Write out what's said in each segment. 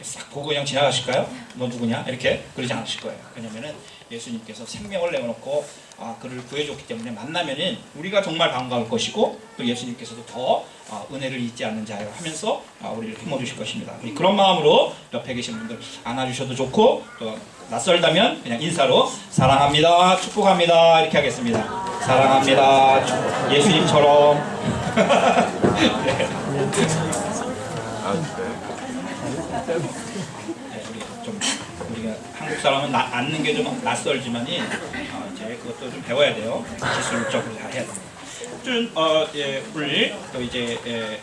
싹 보고 그냥 지나가실까요? 너 누구냐? 이렇게 그러지 않으실 거예요. 왜냐면은 예수님께서 생명을 내어놓고 그를 구해줬기 때문에 만나면은 우리가 정말 반가울 것이고 또 예수님께서도 더 은혜를 잊지 않는 자여 하면서 우리를 품어주실 것입니다. 우리 그런 마음으로 옆에 계신 분들 안아주셔도 좋고 또 낯설다면 그냥 인사로 사랑합니다, 축복합니다 이렇게 하겠습니다. 사랑합니다, 예수님처럼. 네. 우리가 한국 사람은 앉는 게 좀 낯설지만이 이제 그것도 좀 배워야 돼요. 기술적으로 다 해야 됩니다. 오늘 또 이제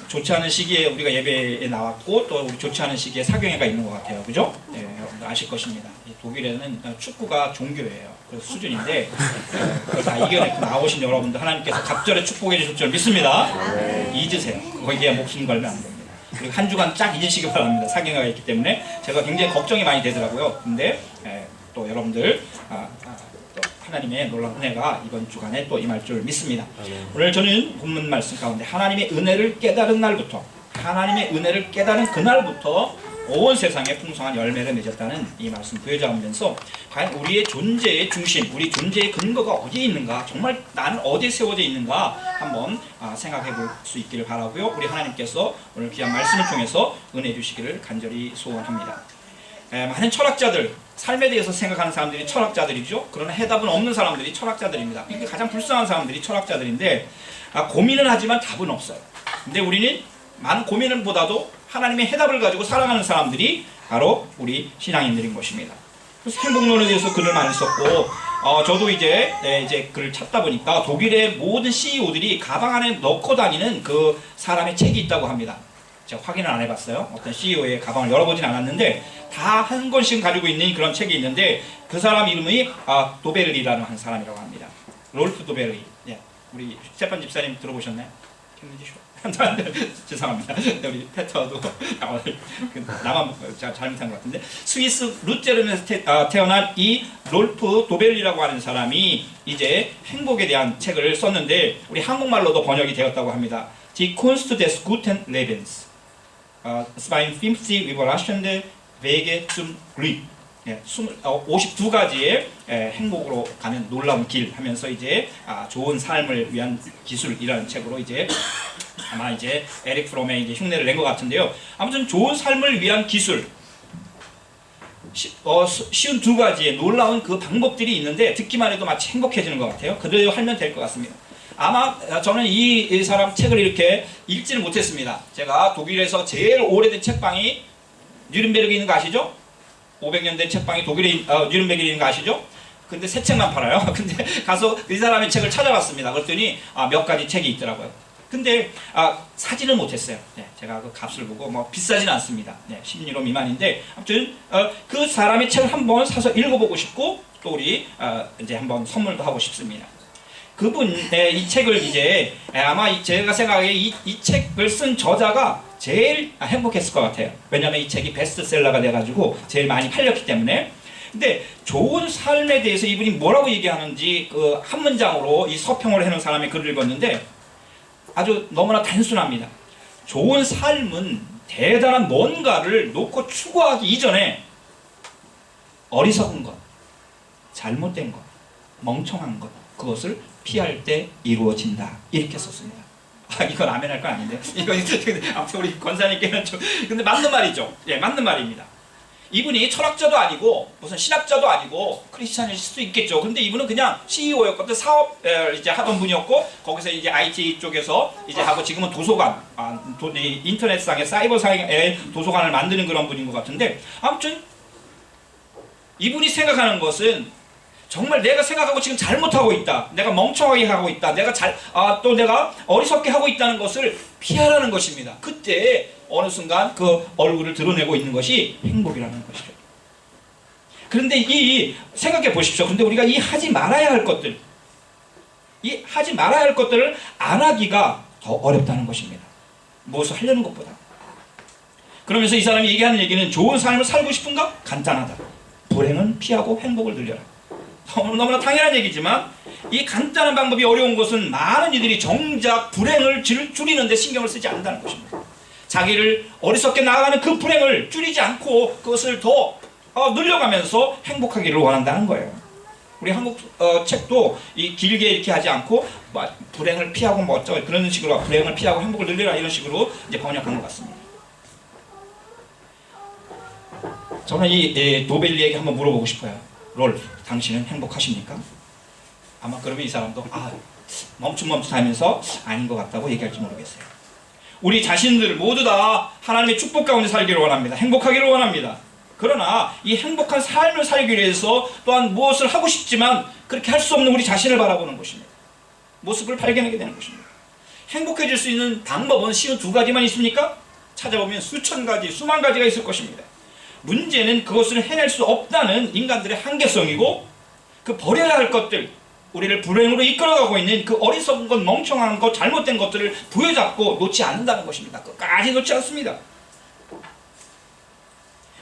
좋지 않은 시기에 우리가 예배에 나왔고 또 우리 좋지 않은 시기에 사경회가 있는 것 같아요, 그죠? 여러분들 아실 것입니다. 독일에는 축구가 종교예요. 그 수준인데 그걸 다 이겨내고 나오신 여러분들 하나님께서 갑절에 축복해 주실 줄 믿습니다. 잊으세요. 거기에 목숨 걸면 안 됩니다. 그리고 한 주간 쫙 잊으시기 바랍니다. 사경회가 있기 때문에 제가 굉장히 걱정이 많이 되더라고요. 근데 또 여러분들 또 하나님의 놀라운 은혜가 이번 주간에 또 임할 줄 믿습니다. 오늘 저는 본문 말씀 가운데 하나님의 은혜를 깨달은 날부터 하나님의 은혜를 깨달은 그날부터 온 세상에 풍성한 열매를 맺었다는 이 말씀 부여잡으면서 과연 우리의 존재의 중심, 우리 존재의 근거가 어디에 있는가, 정말 나는 어디에 세워져 있는가 한번 생각해 볼 수 있기를 바라고요. 우리 하나님께서 오늘 귀한 말씀을 통해서 은혜 주시기를 간절히 소원합니다. 많은 철학자들, 삶에 대해서 생각하는 사람들이 철학자들이죠. 그러나 해답은 없는 사람들이 철학자들입니다. 이게 가장 불쌍한 사람들이 철학자들인데 고민은 하지만 답은 없어요. 근데 우리는 많은 고민보다도 하나님의 해답을 가지고 살아가는 사람들이 바로 우리 신앙인들인 것입니다. 그래서 행복론에 대해서 글을 많이 썼고 저도 이제 글을 찾다 보니까 독일의 모든 CEO들이 가방 안에 넣고 다니는 그 사람의 책이 있다고 합니다. 제가 확인을 안 해봤어요. 어떤 CEO의 가방을 열어보진 않았는데 다 한 권씩 가지고 있는 그런 책이 있는데 그 사람 이름이 도베르리라는 한 사람이라고 합니다. 롤프 도베르리. 예. 우리 스테판 집사님 들어보셨나요? 죄송합니다. 우리 페터도 나만 제가 잘못한 것 같은데 스위스 루테른에서 태어난 이 롤프 도벨리라고 하는 사람이 이제 행복에 대한 책을 썼는데 우리 한국말로도 번역이 되었다고 합니다. Die Kunst des guten Lebens. 52 Revolution의 Wege zum Glück. 52가지의 행복으로 가는 놀라운 길 하면서 이제 좋은 삶을 위한 기술이라는 책으로 이제 아마 이제 에릭 프롬의 이제 흉내를 낸 것 같은데요. 아무튼 좋은 삶을 위한 기술 쉬운 두 가지의 놀라운 그 방법들이 있는데 듣기만 해도 마치 행복해지는 것 같아요. 그대로 하면 될 것 같습니다. 아마 저는 이 사람 책을 이렇게 읽지는 못했습니다. 제가 독일에서 제일 오래된 책방이 뉘른베르크에 있는 거 아시죠? 500년 된 책방이 독일에 뉘른베르크에 있는 거 아시죠? 근데 새 책만 팔아요. 근데 가서 이 사람의 책을 찾아봤습니다. 그랬더니 몇 가지 책이 있더라고요. 근데 사지는 못했어요. 제가 그 값을 보고 뭐 비싸진 않습니다. 10유로 미만인데 아무튼 그 사람의 책을 한번 사서 읽어보고 싶고 또 우리 이제 한번 선물도 하고 싶습니다. 그분의 이 책을 이제 아마 제가 생각하기에 이 책을 쓴 저자가 제일 행복했을 것 같아요. 왜냐하면 이 책이 베스트셀러가 돼가지고 제일 많이 팔렸기 때문에. 근데 좋은 삶에 대해서 이분이 뭐라고 얘기하는지 그 한 문장으로 이 서평을 해놓은 사람의 글을 읽었는데 아주 너무나 단순합니다. 좋은 삶은 대단한 뭔가를 놓고 추구하기 이전에 어리석은 것, 잘못된 것, 멍청한 것, 그것을 피할 때 이루어진다. 이렇게 썼습니다. 이건 아멘 할 건 아닌데. 이건 아무튼 우리 권사님께는 좀 근데 맞는 말이죠. 맞는 말입니다. 이분이 철학자도 아니고 무슨 신학자도 아니고 크리스찬일 수도 있겠죠. 근데 이분은 그냥 CEO였거든. 사업 이제 하던 분이었고 거기서 이제 IT 쪽에서 이제 하고 지금은 도서관, 인터넷상의 사이버상의 도서관을 만드는 그런 분인 것 같은데 아무튼 이분이 생각하는 것은 정말 내가 생각하고 지금 잘못하고 있다. 내가 멍청하게 하고 있다. 내가 또 내가 어리석게 하고 있다는 것을 피하라는 것입니다. 그때 어느 순간 그 얼굴을 드러내고 있는 것이 행복이라는 것이죠. 그런데 생각해 보십시오. 근데 우리가 이 하지 말아야 할 것들, 이 하지 말아야 할 것들을 안 하기가 더 어렵다는 것입니다. 무엇을 하려는 것보다. 그러면서 이 사람이 얘기하는 얘기는 좋은 삶을 살고 싶은가? 간단하다. 불행은 피하고 행복을 늘려라. 너무나 당연한 얘기지만 이 간단한 방법이 어려운 것은 많은 이들이 정작 불행을 줄이는 데 신경을 쓰지 않는다는 것입니다. 자기를 어리석게 나아가는 그 불행을 줄이지 않고 그것을 더 늘려가면서 행복하기를 원한다는 거예요. 우리 한국 책도 길게 이렇게 하지 않고 불행을 피하고 뭐 어쩌고 그런 식으로 불행을 피하고 행복을 늘려라 이런 식으로 이제 번역한 것 같습니다. 저는 이 노벨리에게 한번 물어보고 싶어요. 롤, 당신은 행복하십니까? 아마 그러면 이 사람도 멈칫멈칫하면서 아닌 것 같다고 얘기할지 모르겠어요. 우리 자신들 모두 다 하나님의 축복 가운데 살기를 원합니다. 행복하기를 원합니다. 그러나 이 행복한 삶을 살기 위해서 또한 무엇을 하고 싶지만 그렇게 할 수 없는 우리 자신을 바라보는 것입니다. 모습을 발견하게 되는 것입니다. 행복해질 수 있는 방법은 쉬운 두 가지만 있습니까? 찾아보면 수천 가지, 수만 가지가 있을 것입니다. 문제는 그것을 해낼 수 없다는 인간들의 한계성이고 그 버려야 할 것들, 우리를 불행으로 이끌어가고 있는 그 어리석은 것, 멍청한 것, 잘못된 것들을 부여잡고 놓지 않는다는 것입니다. 끝까지 놓지 않습니다.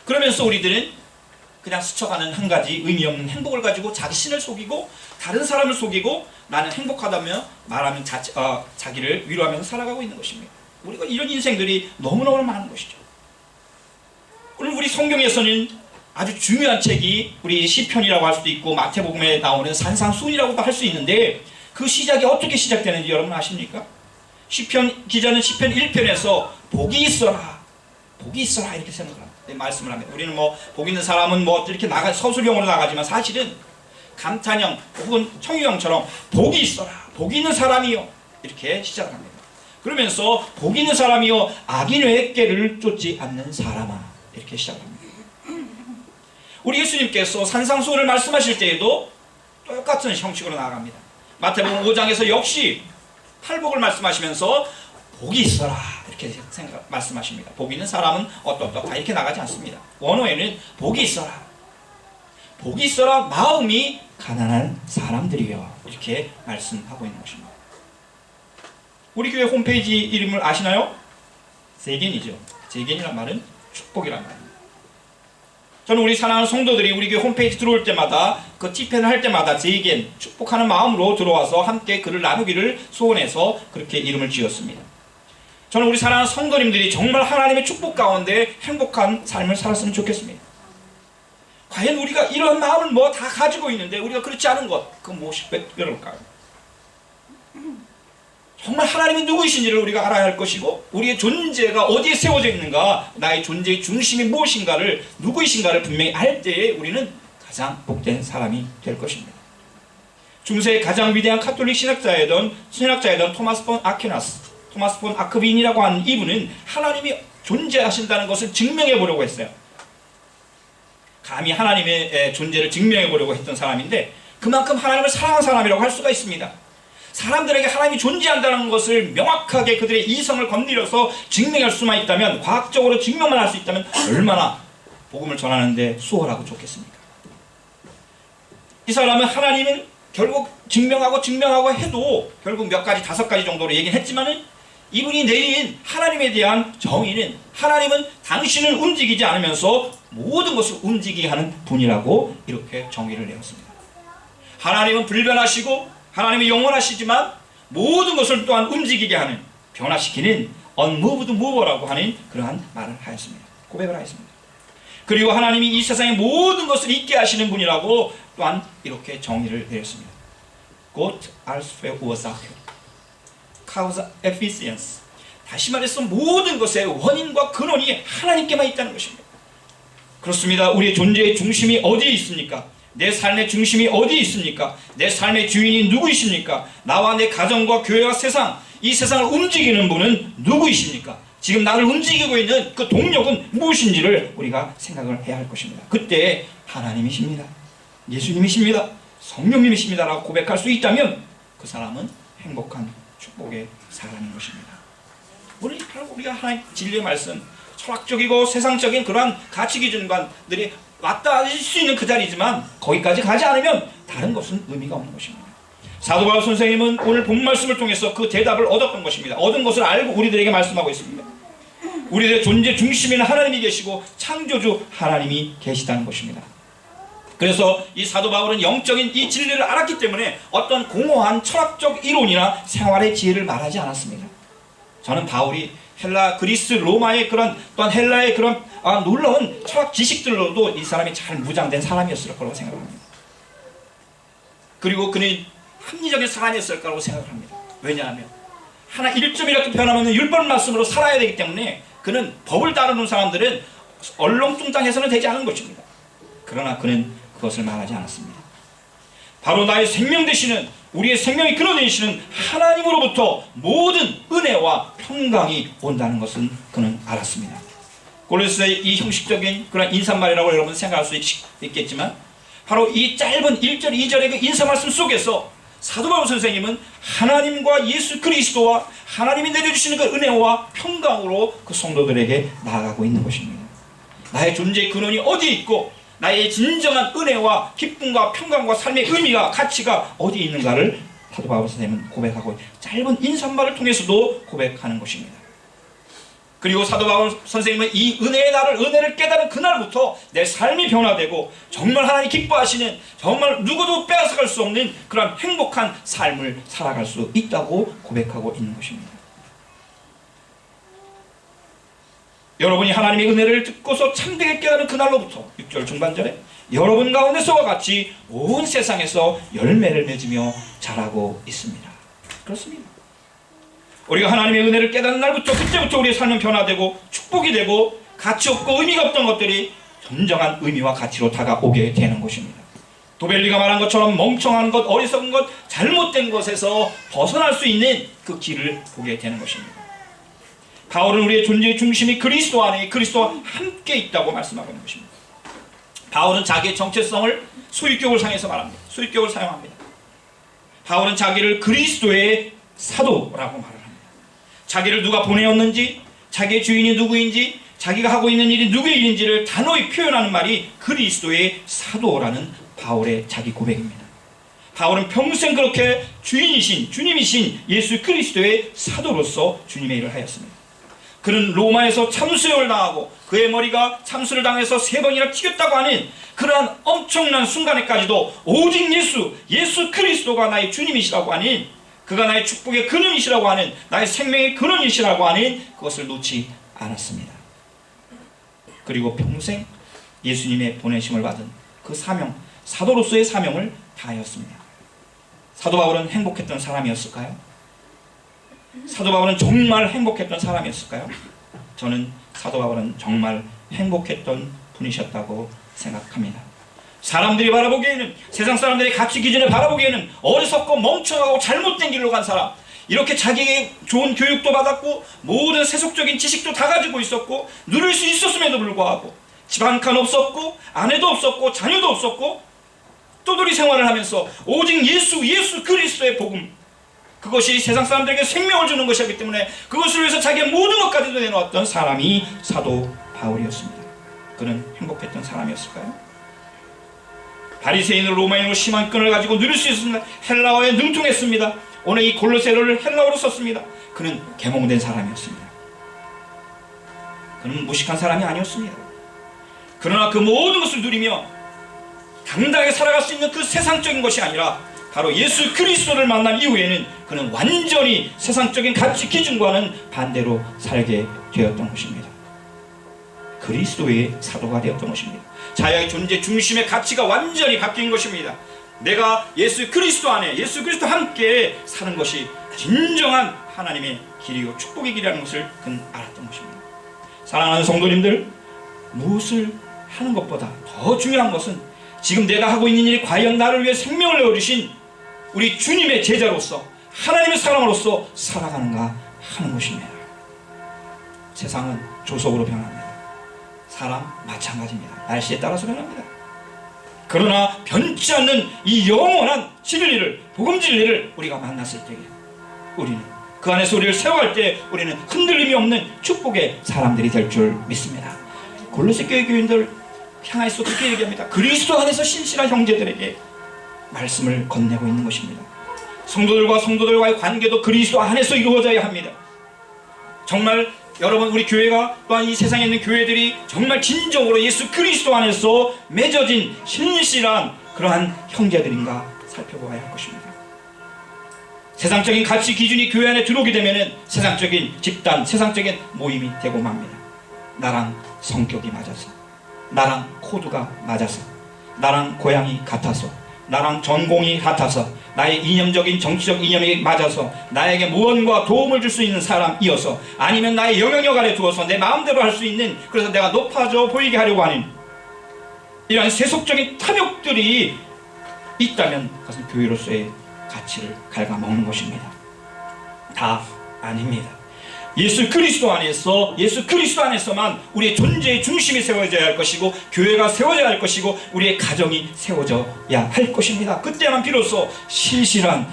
그러면서 우리들은 그냥 스쳐가는 한 가지 의미 없는 행복을 가지고 자기 신을 속이고 다른 사람을 속이고 나는 행복하다며 말하면 자기를 위로하면서 살아가고 있는 것입니다. 우리가 이런 인생들이 너무너무 많은 것이죠. 오늘 우리 성경에서는 아주 중요한 책이 우리 시편이라고 할 수도 있고 마태복음에 나오는 산상수훈이라고도 할 수 있는데 그 시작이 어떻게 시작되는지 여러분 아십니까? 시편 기자는 시편 1편에서 복이 있어라, 복이 있어라 이렇게 생각합니다. 말씀을 합니다. 우리는 뭐 복 있는 사람은 뭐 이렇게 서술형으로 나가지만 사실은 감탄형 혹은 청유형처럼 복이 있어라, 복이 있는 사람이요 이렇게 시작합니다. 그러면서 복 있는 사람이요 악인의 꾀를 쫓지 않는 사람아 이렇게 시작합니다. 우리 예수님께서 산상수훈을 말씀하실 때에도 똑같은 형식으로 나아갑니다. 마태복음 5장에서 역시 팔복을 말씀하시면서 복이 있어라 이렇게 말씀하십니다. 복 있는 사람은 어떻다 이렇게 나가지 않습니다. 원어에는 복이 있어라, 복이 있어라 마음이 가난한 사람들이요 이렇게 말씀하고 있는 것입니다. 우리 교회 홈페이지 이름을 아시나요? 제겐이죠. 제겐이란 말은 축복이란 말입니다. 저는 우리 사랑하는 성도들이 우리 교회 홈페이지 들어올 때마다 그 티펜을 할 때마다 제겐 축복하는 마음으로 들어와서 함께 글을 나누기를 소원해서 그렇게 이름을 지었습니다. 저는 우리 사랑하는 성도님들이 정말 하나님의 축복 가운데 행복한 삶을 살았으면 좋겠습니다. 과연 우리가 이런 마음을 뭐 다 가지고 있는데 우리가 그렇지 않은 것, 그건 무엇이 그럴까요? 정말 하나님이 누구이신지를 우리가 알아야 할 것이고 우리의 존재가 어디에 세워져 있는가, 나의 존재의 중심이 무엇인가를, 누구이신가를 분명히 알 때에 우리는 가장 복된 사람이 될 것입니다. 중세의 가장 위대한 카톨릭 신학자이던 토마스 폰 아크빈이라고 하는 이분은 하나님이 존재하신다는 것을 증명해 보려고 했어요. 감히 하나님의 존재를 증명해 보려고 했던 사람인데 그만큼 하나님을 사랑한 사람이라고 할 수가 있습니다. 사람들에게 하나님이 존재한다는 것을 명확하게 그들의 이성을 건드려서 증명할 수만 있다면, 과학적으로 증명만 할 수 있다면 얼마나 복음을 전하는데 수월하고 좋겠습니까? 이 사람은 하나님을 결국 증명하고 해도 결국 몇 가지, 5가지 정도로 얘기는 했지만은 이분이 내린 하나님에 대한 정의는, 하나님은 당신을 움직이지 않으면서 모든 것을 움직이게 하는 분이라고 이렇게 정의를 내었습니다. 하나님은 불변하시고 하나님은 영원하시지만 모든 것을 또한 움직이게 하는, 변화시키는 unmoved mover라고 하는 그러한 말을 하였습니다. 고백을 하였습니다. 그리고 하나님이 이 세상의 모든 것을 있게 하시는 분이라고 또한 이렇게 정의를 내렸습니다. God alpha was cause efficiency. 다시 말해서 모든 것의 원인과 근원이 하나님께만 있다는 것입니다. 그렇습니다. 우리의 존재의 중심이 어디에 있습니까? 내 삶의 중심이 어디에 있습니까? 내 삶의 주인이 누구이십니까? 나와 내 가정과 교회와 세상, 이 세상을 움직이는 분은 누구이십니까? 지금 나를 움직이고 있는 그 동력은 무엇인지를 우리가 생각을 해야 할 것입니다. 그때 하나님이십니다, 예수님이십니다, 성령님이십니다 라고 고백할 수 있다면 그 사람은 행복한 축복의 사람인 것입니다. 우리가 하나님 진리의 말씀, 철학적이고 세상적인 그러한 가치 기준관들이 맞닿을 수 있는 그 자리지만 거기까지 가지 않으면 다른 것은 의미가 없는 것입니다. 사도 바울 선생님은 오늘 본 말씀을 통해서 그 대답을 얻었던 것입니다. 얻은 것을 알고 우리들에게 말씀하고 있습니다. 우리들의 존재 중심에는 하나님이 계시고 창조주 하나님이 계시다는 것입니다. 그래서 이 사도 바울은 영적인 이 진리를 알았기 때문에 어떤 공허한 철학적 이론이나 생활의 지혜를 말하지 않았습니다. 저는 바울이 헬라, 그리스, 로마의 그런 또한 헬라의 그런 놀라운 철학 지식들로도 이 사람이 잘 무장된 사람이었을 거라고 생각합니다. 그리고 그는 합리적인 사람이었을 거라고 생각합니다. 왜냐하면 하나 1점이라도 변하면 율법 말씀으로 살아야 되기 때문에 그는 법을 따르는 사람들은 얼렁뚱땅해서는 되지 않은 것입니다. 그러나 그는 그것을 말하지 않았습니다. 바로 나의 생명 되시는, 우리의 생명의 근원 되시는 하나님으로부터 모든 은혜와 평강이 온다는 것은 그는 알았습니다. 골로새의 이 형식적인 그런 인사말이라고 여러분 생각할 수 있겠지만 바로 이 짧은 1절 2절의 그 인사말씀 속에서 사도 바울 선생님은 하나님과 예수 그리스도와 하나님이 내려주시는 그 은혜와 평강으로 그 성도들에게 나아가고 있는 것입니다. 나의 존재의 근원이 어디에 있고 나의 진정한 은혜와 기쁨과 평강과 삶의 의미가 가치가 어디에 있는가를 사도 바울 선생님은 고백하고 짧은 인사말을 통해서도 고백하는 것입니다. 그리고 사도 바울 선생님은 이 은혜의 날을, 은혜를 깨달은 그날부터 내 삶이 변화되고 정말 하나님 기뻐하시는, 정말 누구도 빼앗아갈 수 없는 그런 행복한 삶을 살아갈 수 있다고 고백하고 있는 것입니다. 여러분이 하나님의 은혜를 듣고서 참되게 깨달은 그날로부터 6절 중반절에 여러분 가운데서와 같이 온 세상에서 열매를 맺으며 자라고 있습니다. 그렇습니다. 우리가 하나님의 은혜를 깨닫는 날부터 그때부터 우리의 삶은 변화되고 축복이 되고 가치 없고 의미가 없던 것들이 진정한 의미와 가치로 다가오게 되는 것입니다. 도벨리가 말한 것처럼 멍청한 것, 어리석은 것, 잘못된 것에서 벗어날 수 있는 그 길을 보게 되는 것입니다. 바울은 우리의 존재의 중심이 그리스도 안에 그리스도와 함께 있다고 말씀하고 있는 것입니다. 바울은 자기의 정체성을 소유격을 사용해서 말합니다. 소유격을 사용합니다. 바울은 자기를 그리스도의 사도라고 말합니다. 자기를 누가 보내었는지, 자기의 주인이 누구인지, 자기가 하고 있는 일이 누구의 일인지를 단호히 표현하는 말이 그리스도의 사도라는 바울의 자기 고백입니다. 바울은 평생 그렇게 주인이신, 주님이신 예수 그리스도의 사도로서 주님의 일을 하였습니다. 그는 로마에서 참수형을 당하고 그의 머리가 참수를 당해서 3번이나 튀겼다고 하는 그러한 엄청난 순간에까지도 오직 예수 그리스도가 나의 주님이시라고 하는, 그가 나의 축복의 근원이시라고 하는, 나의 생명의 근원이시라고 하는 그것을 놓지 않았습니다. 그리고 평생 예수님의 보내심을 받은 그 사명, 사도로서의 사명을 다하였습니다. 사도 바울은 행복했던 사람이었을까요? 사도 바울은 정말 행복했던 사람이었을까요? 저는 사도 바울은 정말 행복했던 분이셨다고 생각합니다. 사람들이 바라보기에는, 세상 사람들의 가치 기준을 바라보기에는 어리석고 멍청하고 잘못된 길로 간 사람, 이렇게 자기에게 좋은 교육도 받았고 모든 세속적인 지식도 다 가지고 있었고 누릴 수 있었음에도 불구하고 집 한 칸 없었고 아내도 없었고 자녀도 없었고 떠돌이 생활을 하면서 오직 예수 그리스도의 복음, 그것이 세상 사람들에게 생명을 주는 것이었기 때문에 그것을 위해서 자기의 모든 것까지도 내놓았던 사람이 사도 바울이었습니다. 그는 행복했던 사람이었을까요? 바리새인으로 로마인으로 심한 끈을 가지고 누릴 수 있었습니다. 헬라어에 능통했습니다. 오늘 이 골로새를 헬라어로 썼습니다. 그는 계몽된 사람이었습니다. 그는 무식한 사람이 아니었습니다. 그러나 그 모든 것을 누리며 당당하게 살아갈 수 있는 그 세상적인 것이 아니라 바로 예수 그리스도를 만난 이후에는 그는 완전히 세상적인 가치 기준과는 반대로 살게 되었던 것입니다. 그리스도의 사도가 되었던 것입니다. 자기의 존재 중심의 가치가 완전히 바뀐 것입니다. 내가 예수 그리스도 안에, 예수 그리스도 함께 사는 것이 진정한 하나님의 길이요 축복의 길이라는 것을 그는 알았던 것입니다. 사랑하는 성도님들, 무엇을 하는 것보다 더 중요한 것은 지금 내가 하고 있는 일이 과연 나를 위해 생명을 내어주신 우리 주님의 제자로서, 하나님의 사람으로서 살아가는가 하는 것입니다. 세상은 조속으로 변합니다. 사람 마찬가지입니다. 날씨에 따라서 변합니다. 그러나 변치 않는 이 영원한 진리를, 복음 진리를 우리가 만났을 때에 우리는 그 안에서 우리를 세워갈 때 우리는 흔들림이 없는 축복의 사람들이 될 줄 믿습니다. 골로새 교회 교인들 향해서 그렇게 얘기합니다. 그리스도 안에서 신실한 형제들에게 말씀을 건네고 있는 것입니다. 성도들과의 관계도 그리스도 안에서 이루어져야 합니다. 정말 여러분, 우리 교회가 또한 이 세상에 있는 교회들이 정말 진정으로 예수 그리스도 안에서 맺어진 신실한 그러한 형제들인가 살펴보아야 할 것입니다. 세상적인 가치 기준이 교회 안에 들어오게 되면은 세상적인 집단, 세상적인 모임이 되고 맙니다. 나랑 성격이 맞아서, 나랑 코드가 맞아서, 나랑 고향이 같아서, 나랑 전공이 같아서, 나의 이념적인 정치적 이념이 맞아서, 나에게 무언가 도움을 줄 수 있는 사람이어서, 아니면 나의 영향력 아래 두어서 내 마음대로 할 수 있는, 그래서 내가 높아져 보이게 하려고 하는 이러한 세속적인 탐욕들이 있다면 그것은 교회로서의 가치를 갉아먹는 것입니다. 다 아닙니다. 예수 그리스도 안에서만 우리의 존재의 중심이 세워져야 할 것이고, 교회가 세워져야 할 것이고, 우리의 가정이 세워져야 할 것입니다. 그때만 비로소 신실한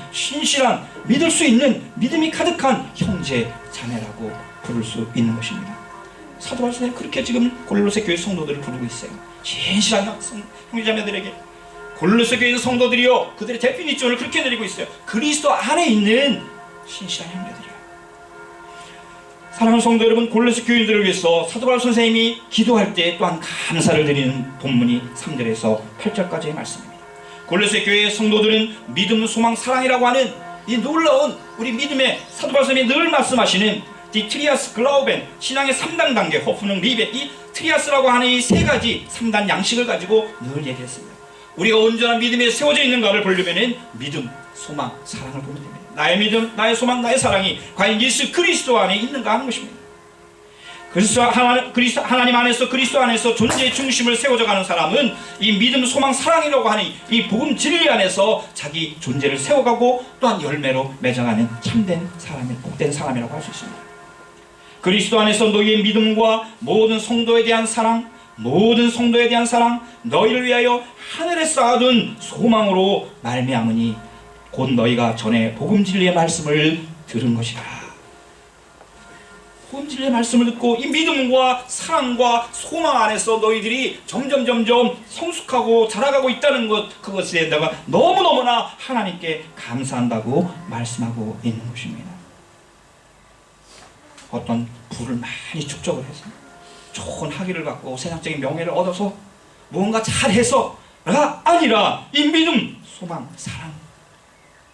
믿을 수 있는 믿음이 가득한 형제 자매라고 부를 수 있는 것입니다. 사도 바울은 그렇게 지금 골로새 교회 성도들을 부르고 있어요. 신실한 형제 자매들에게, 골로새 교회 성도들이요, 그들의 데피니션을 그렇게 내리고 있어요. 그리스도 안에 있는 신실한 형제들이요. 사랑하는 성도 여러분, 골로새 교인들을 위해서 사도 바울 선생님이 기도할 때 또한 감사를 드리는 본문이 3절에서 8절까지의 말씀입니다. 골로새 교회의 성도들은 믿음, 소망, 사랑이라고 하는 이 놀라운 우리 믿음의 사도 바울 선생님이 늘 말씀하시는 이 트리아스 글라우벤, 신앙의 3단 단계, 호프능, 리베, 이 트리아스라고 하는 이 세 가지 3단 양식을 가지고 늘 얘기했습니다. 우리가 온전한 믿음에 세워져 있는가를 보려면 믿음, 소망, 사랑을 보면 됩니다. 나의 믿음, 나의 소망, 나의 사랑이 과연 예수 그리스도 안에 있는가 하는 것입니다. 하나님 안에서, 그리스도 안에서 존재의 중심을 세워져가는 사람은 이 믿음, 소망, 사랑이라고 하는 이 복음 진리 안에서 자기 존재를 세워가고 또한 열매로 맺어가는 참된 사람이, 복된 사람이라고 할 수 있습니다. 그리스도 안에서 너희의 믿음과 모든 성도에 대한 사랑, 너희를 위하여 하늘에 쌓아둔 소망으로 말미암으니 곧 너희가 전에 복음 진리의 말씀을 들은 것이라. 복음 진리의 말씀을 듣고 이 믿음과 사랑과 소망 안에서 너희들이 점점 성숙하고 자라가고 있다는 것, 그것에 내가 너무너무나 하나님께 감사한다고 말씀하고 있는 것입니다. 어떤 부를 많이 축적을 해서 좋은 학위를 갖고 세상적인 명예를 얻어서 무언가 잘해서가 아니라 이 믿음, 소망, 사랑,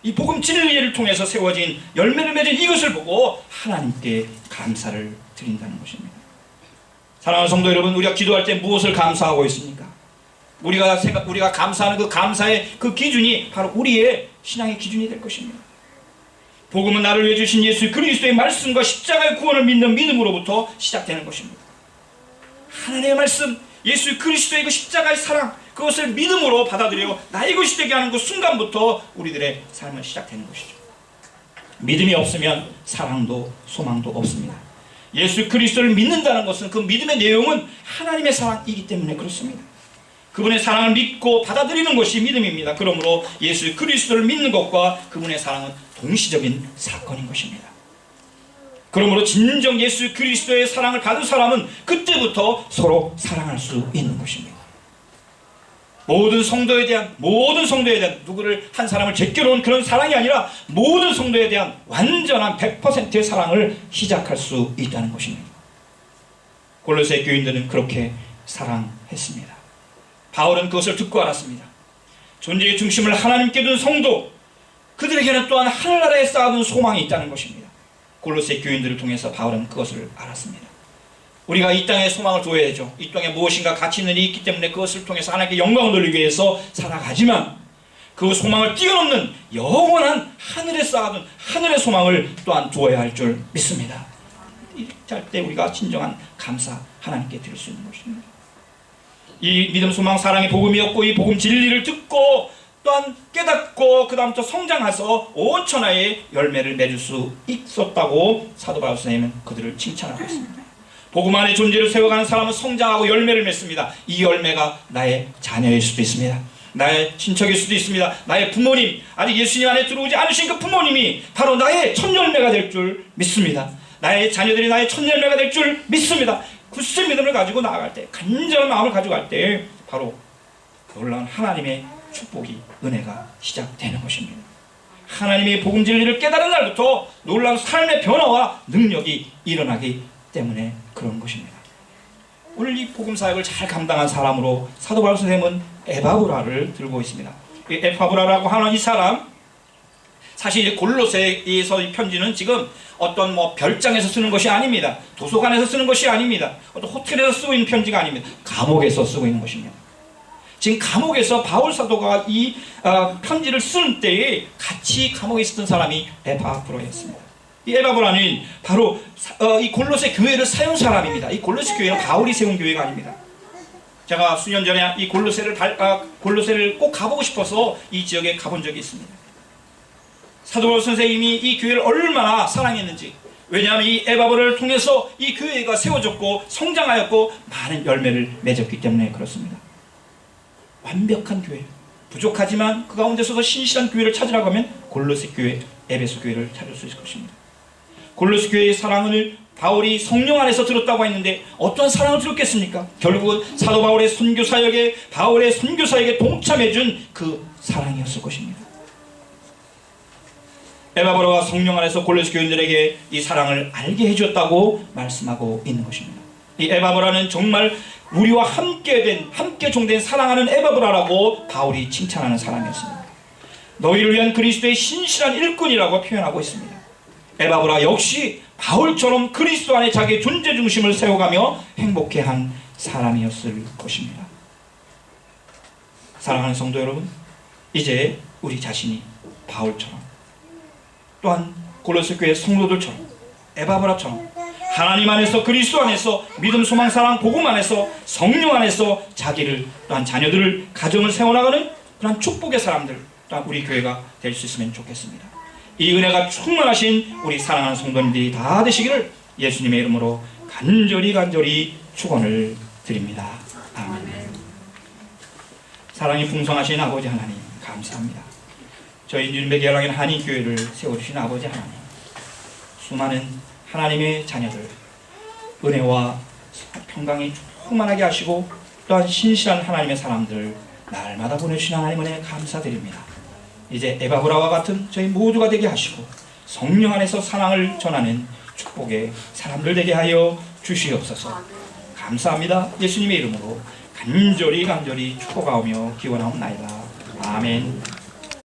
이 복음 진리를 통해서 세워진 열매를 맺은 이것을 보고 하나님께 감사를 드린다는 것입니다. 사랑하는 성도 여러분, 우리가 기도할 때 무엇을 감사하고 있습니까? 우리가 감사하는 그 감사의 그 기준이 바로 우리의 신앙의 기준이 될 것입니다. 복음은 나를 위해 주신 예수 그리스도의 말씀과 십자가의 구원을 믿는 믿음으로부터 시작되는 것입니다. 하나님의 말씀, 예수 그리스도의 그 십자가의 사랑, 그것을 믿음으로 받아들이고 나의 것이 되게 하는 그 순간부터 우리들의 삶은 시작되는 것이죠. 믿음이 없으면 사랑도 소망도 없습니다. 예수 그리스도를 믿는다는 것은 그 믿음의 내용은 하나님의 사랑이기 때문에 그렇습니다. 그분의 사랑을 믿고 받아들이는 것이 믿음입니다. 그러므로 예수 그리스도를 믿는 것과 그분의 사랑은 동시적인 사건인 것입니다. 그러므로 진정 예수 그리스도의 사랑을 받은 사람은 그때부터 서로 사랑할 수 있는 것입니다. 모든 성도에 대한 누구를 한 사람을 제껴놓은 그런 사랑이 아니라 모든 성도에 대한 완전한 100%의 사랑을 시작할 수 있다는 것입니다. 골로새 교인들은 그렇게 사랑했습니다. 바울은 그것을 듣고 알았습니다. 존재의 중심을 하나님께 둔 성도, 그들에게는 또한 하늘나라에 쌓아둔 소망이 있다는 것입니다. 골로새 교인들을 통해서 바울은 그것을 알았습니다. 우리가 이 땅에 소망을 둬야죠. 이 땅에 무엇인가 가치 있는 일이 있기 때문에 그것을 통해서 하나님께 영광을 돌리기 위해서 살아가지만 그 소망을 뛰어넘는 영원한 하늘에 쌓아둔 하늘의 소망을 또한 두어야 할 줄 믿습니다. 이렇게 할 때 우리가 진정한 감사 하나님께 드릴 수 있는 것입니다. 이 믿음, 소망, 사랑이 복음이었고 이 복음 진리를 듣고 또한 깨닫고 그 다음부터 성장해서 온 천하의 열매를 맺을 수 있었다고 사도 바울 선생님은 그들을 칭찬하고 있습니다. 복음 안에 존재를 세워가는 사람은 성장하고 열매를 맺습니다. 이 열매가 나의 자녀일 수도 있습니다. 나의 친척일 수도 있습니다. 나의 부모님, 아직 예수님 안에 들어오지 않으신 그 부모님이 바로 나의 첫 열매가 될 줄 믿습니다. 나의 자녀들이 나의 첫 열매가 될 줄 믿습니다. 굳은 믿음을 가지고 나아갈 때, 간절한 마음을 가지고 갈 때 바로 놀라운 하나님의 축복이, 은혜가 시작되는 것입니다. 하나님의 복음 진리를 깨달은 날부터 놀라운 삶의 변화와 능력이 일어나기 때문에 그런 것입니다. 오늘 이 복음 사역을 잘 감당한 사람으로 사도 바울 선생님은 에바브라를 들고 있습니다. 이 에바브라라고 하는 이 사람, 사실 골로새에서 이 편지는 지금 어떤 뭐 별장에서 쓰는 것이 아닙니다. 도서관에서 쓰는 것이 아닙니다. 어떤 호텔에서 쓰고 있는 편지가 아닙니다. 감옥에서 쓰고 있는 것입니다. 지금 감옥에서 바울 사도가 이 편지를 쓰는 때에 같이 감옥에 있었던 사람이 에바브라였습니다. 이 에바브라는 바로 이 골로새 교회를 세운 사람입니다. 이 골로새 교회는 바울이 세운 교회가 아닙니다. 제가 수년 전에 이 골로새를 꼭 가보고 싶어서 이 지역에 가본 적이 있습니다. 사도 바울 선생님이 이 교회를 얼마나 사랑했는지, 왜냐하면 이 에바브라를 통해서 이 교회가 세워졌고 성장하였고 많은 열매를 맺었기 때문에 그렇습니다. 완벽한 교회, 부족하지만 그 가운데서도 신실한 교회를 찾으라고 하면 골로새 교회, 에베소 교회를 찾을 수 있을 것입니다. 골로새 교회의 사랑을 바울이 성령 안에서 들었다고 했는데 어떠한 사랑을 들었겠습니까? 결국은 사도 바울의 선교사역에, 바울의 선교사역에 동참해준 그 사랑이었을 것입니다. 에바브라가 성령 안에서 골로새 교인들에게 이 사랑을 알게 해주었다고 말씀하고 있는 것입니다. 이 에바브라는 정말 우리와 함께 종된 사랑하는 에바브라라고 바울이 칭찬하는 사람이었습니다. 너희를 위한 그리스도의 신실한 일꾼이라고 표현하고 있습니다. 에바브라 역시 바울처럼 그리스도 안에 자기의 존재 중심을 세워가며 행복해한 사람이었을 것입니다. 사랑하는 성도 여러분, 이제 우리 자신이 바울처럼, 또한 골로새 교회 성도들처럼, 에바브라처럼 하나님 안에서, 그리스도 안에서, 믿음, 소망, 사랑, 복음 안에서, 성령 안에서 자기를, 또한 자녀들을, 가정을 세워나가는 그런 축복의 사람들, 또한 우리 교회가 될 수 있으면 좋겠습니다. 이 은혜가 충만하신 우리 사랑하는 성도님들이 다 되시기를 예수님의 이름으로 간절히 축원을 드립니다. 아멘. 사랑이 풍성하신 아버지 하나님, 감사합니다. 저희 뉴르베게랑인 한인교회를 세워주신 아버지 하나님, 수많은 하나님의 자녀들, 은혜와 평강이 충만하게 하시고 또한 신실한 하나님의 사람들 날마다 보내주신 하나님 은혜 감사드립니다. 이제 에바브라와 같은 저희 모두가 되게 하시고 성령 안에서 사랑을 전하는 축복의 사람들 되게 하여 주시옵소서. 감사합니다. 예수님의 이름으로 간절히 축복하오며 기원하옵나이다. 아멘.